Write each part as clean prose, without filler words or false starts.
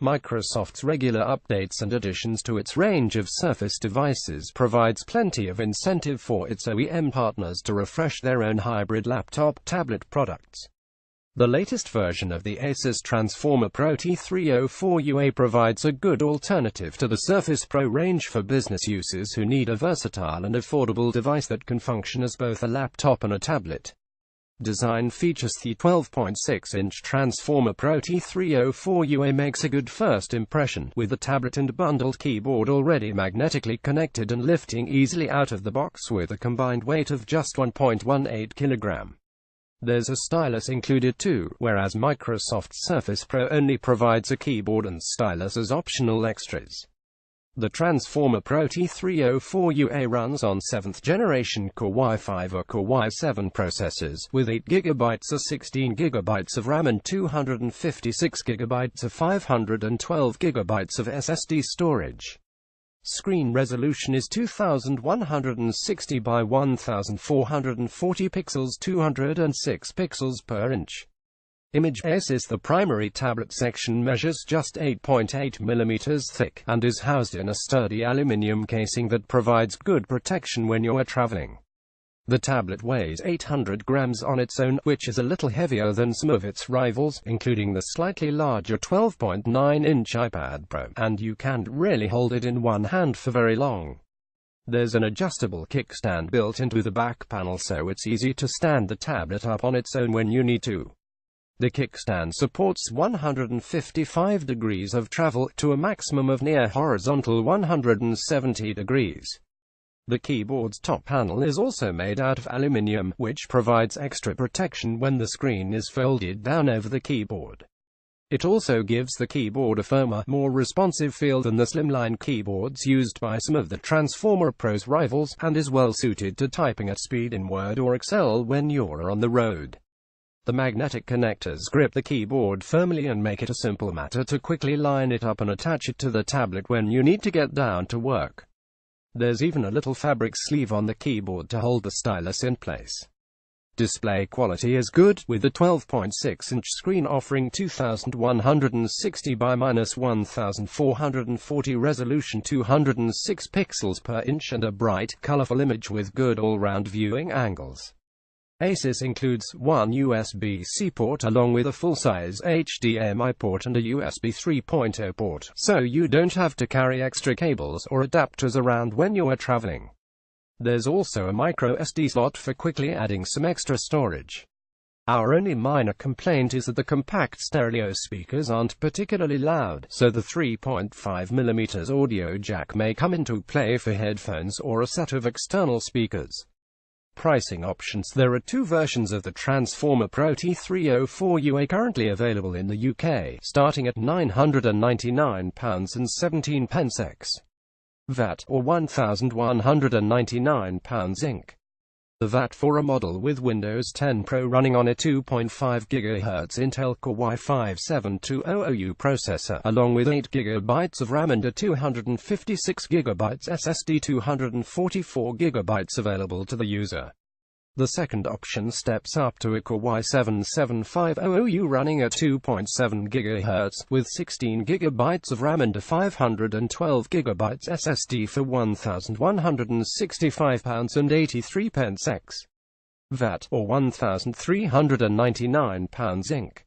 Microsoft's regular updates and additions to its range of Surface devices provides plenty of incentive for its OEM partners to refresh their own hybrid laptop-tablet products. The latest version of the Asus Transformer Pro T304UA provides a good alternative to the Surface Pro range for business users who need a versatile and affordable device that can function as both a laptop and a tablet. Design features the 12.6-inch Transformer Pro T304UA makes a good first impression, with the tablet and bundled keyboard already magnetically connected and lifting easily out of the box with a combined weight of just 1.18 kg. There's a stylus included too, whereas Microsoft's Surface Pro only provides a keyboard and stylus as optional extras. The Transformer Pro T304UA runs on 7th generation Core i5 or Core i7 processors, with 8GB or 16GB of RAM and 256GB of 512GB of SSD storage. Screen resolution is 2160 by 1440 pixels, 206 pixels per inch. Image Asus. The primary tablet section measures just 8.8 mm thick, and is housed in a sturdy aluminum casing that provides good protection when you're traveling. The tablet weighs 800 grams on its own, which is a little heavier than some of its rivals, including the slightly larger 12.9-inch iPad Pro, and you can't really hold it in one hand for very long. There's an adjustable kickstand built into the back panel, so it's easy to stand the tablet up on its own when you need to. The kickstand supports 155 degrees of travel, to a maximum of near horizontal 170 degrees. The keyboard's top panel is also made out of aluminum, which provides extra protection when the screen is folded down over the keyboard. It also gives the keyboard a firmer, more responsive feel than the slimline keyboards used by some of the Transformer Pro's rivals, and is well suited to typing at speed in Word or Excel when you're on the road. The magnetic connectors grip the keyboard firmly and make it a simple matter to quickly line it up and attach it to the tablet when you need to get down to work. There's even a little fabric sleeve on the keyboard to hold the stylus in place. Display quality is good, with the 12.6-inch screen offering 2160 by -1440 resolution, 206 pixels per inch, and a bright, colorful image with good all-round viewing angles. Asus includes one USB-C port along with a full-size HDMI port and a USB 3.0 port, so you don't have to carry extra cables or adapters around when you're traveling. There's also a micro SD slot for quickly adding some extra storage. Our only minor complaint is that the compact stereo speakers aren't particularly loud, so the 3.5mm audio jack may come into play for headphones or a set of external speakers. Pricing options. There are two versions of the Transformer Pro T304UA currently available in the UK, starting at £999.17 ex. VAT, or £1,199 Inc. The VAT for a model with Windows 10 Pro running on a 2.5 GHz Intel Core i5-7200U processor, along with 8GB of RAM and a 256GB SSD, 244GB available to the user. The second option steps up to a Core i7-7500U running at 2.7 GHz, with 16GB of RAM and a 512GB SSD for £1,165.83 ex. VAT, or £1,399 Inc.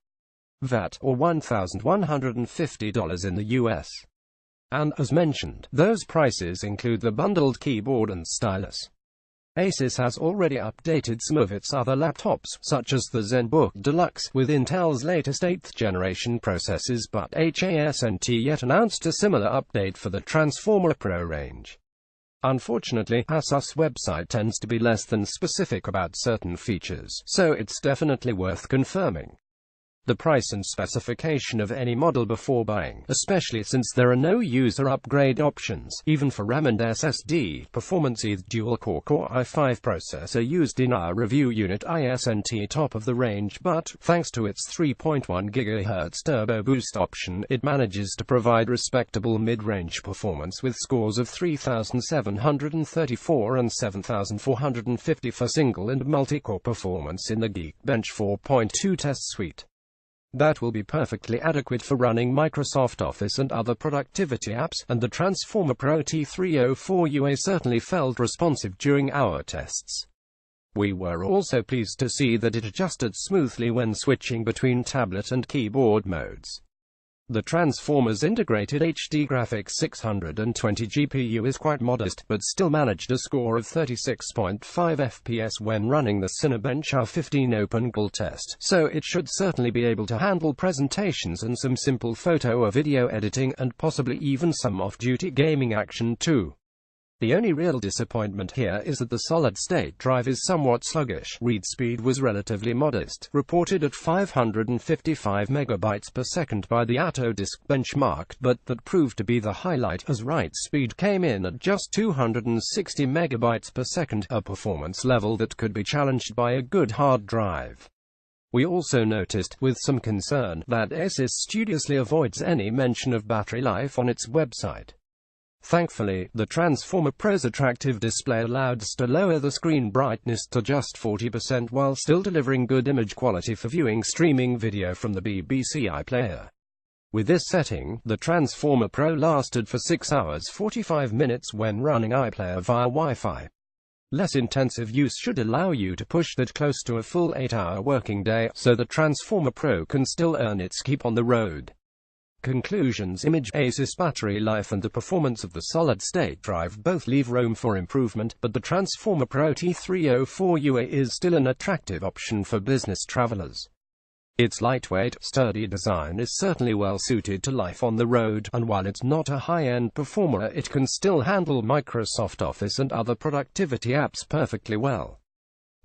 VAT, or $1,150 in the US. And, as mentioned, those prices include the bundled keyboard and stylus. Asus has already updated some of its other laptops, such as the ZenBook Deluxe, with Intel's latest 8th generation processors, but hasn't yet announced a similar update for the Transformer Pro range. Unfortunately, Asus website tends to be less than specific about certain features, so it's definitely worth confirming the price and specification of any model before buying, especially since there are no user upgrade options, even for RAM and SSD. Performance. The dual-core Core i5 processor used in our review unit isn't top of the range, but, thanks to its 3.1 GHz turbo boost option, it manages to provide respectable mid-range performance with scores of 3,734 and 7,450 for single and multi-core performance in the Geekbench 4.2 test suite. That will be perfectly adequate for running Microsoft Office and other productivity apps, and the Transformer Pro T304UA certainly felt responsive during our tests. We were also pleased to see that it adjusted smoothly when switching between tablet and keyboard modes. The Transformer's integrated HD graphics 620 GPU is quite modest, but still managed a score of 36.5 FPS when running the Cinebench R15 OpenGL test, so it should certainly be able to handle presentations and some simple photo or video editing, and possibly even some off-duty gaming action too. The only real disappointment here is that the solid-state drive is somewhat sluggish. Read speed was relatively modest, reported at 555 megabytes per second by the AutoDisk benchmark, but that proved to be the highlight, as write speed came in at just 260 megabytes per second, a performance level that could be challenged by a good hard drive. We also noticed, with some concern, that Asus studiously avoids any mention of battery life on its website. Thankfully, the Transformer Pro's attractive display allowed us to lower the screen brightness to just 40% while still delivering good image quality for viewing streaming video from the BBC iPlayer. With this setting, the Transformer Pro lasted for 6 hours 45 minutes when running iPlayer via Wi-Fi. Less intensive use should allow you to push that close to a full 8-hour working day, so the Transformer Pro can still earn its keep on the road. Conclusions: Image, Asus battery life and the performance of the solid-state drive both leave room for improvement, but the Transformer Pro T304UA is still an attractive option for business travelers. Its lightweight, sturdy design is certainly well suited to life on the road, and while it's not a high-end performer, it can still handle Microsoft Office and other productivity apps perfectly well.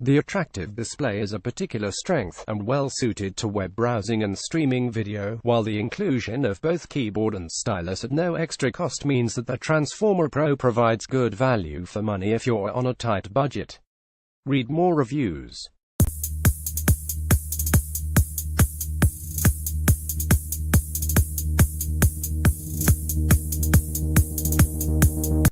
The attractive display is a particular strength, and well suited to web browsing and streaming video, while the inclusion of both keyboard and stylus at no extra cost means that the Transformer Pro provides good value for money if you're on a tight budget. Read more reviews.